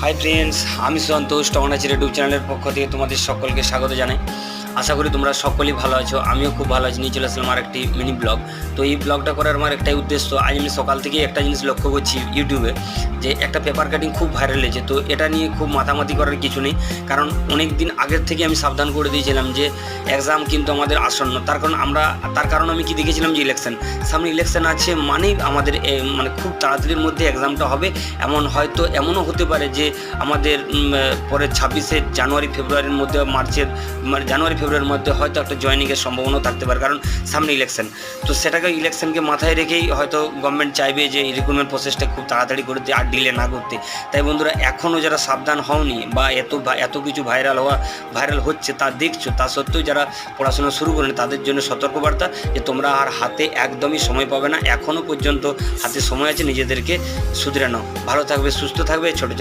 Hi friends, আমি সন্তোষ টংনাচির YouTube চ্যানেলের পক্ষ থেকে তোমাদের সকলকে স্বাগত জানাই। আশা করি তোমরা সকলেই ভালো আছো, আমিও খুব ভালো আছি। নিয়ে চলে আসলাম আর একটি মিনি ব্লগ। তো এই ব্লগটা করার আমার একটাই উদ্দেশ্য, আজ আমি সকাল থেকে একটা জিনিস লক্ষ্য করছি ইউটিউবে, যে একটা পেপার কাটিং খুব ভাইরাল হয়েছে। তো এটা নিয়ে খুব মাতামাতি করার কিছু নেই, কারণ অনেক দিন আগের থেকে আমি সাবধান করে দিয়েছিলাম যে এক্সাম কিন্তু আমাদের আসন্ন। তার কারণ আমি কি দেখেছিলাম যে সামনে ইলেকশন আছে, মানেই আমাদের মানে খুব তাড়াতাড়ির মধ্যে এক্সামটা হবে। হয়তো এমনও হতে পারে যে আমাদের পরে 26শে জানুয়ারি ফেব্রুয়ারির মধ্যে জানুয়ারি ফেব্রুয়ারির মধ্যে হয়তো একটা জয়েনিংয়ের সম্ভাবনাও থাকতে পারে, কারণ সামনে ইলেকশন। তো ইলেকশনকে মাথায় রেখেই হয়তো গভর্নমেন্ট চাইবে যে রিক্রুটমেন্ট প্রসেসটা খুব তাড়াতাড়ি করতে, আর ডিলে না করতে। তাই বন্ধুরা, এখনও যারা সাবধান হওনি বা এত কিছু ভাইরাল হচ্ছে তা দেখছো, তা সত্ত্বেও যারা পড়াশোনা শুরু করেনি, তাদের জন্য সতর্কবার্তা যে তোমরা আর হাতে একদমই সময় পাবে না। এখনও পর্যন্ত হাতে সময় আছে, নিজেদেরকে শুধরে নাও। ভালো থাকবে, সুস্থ থাকবে। ছোটো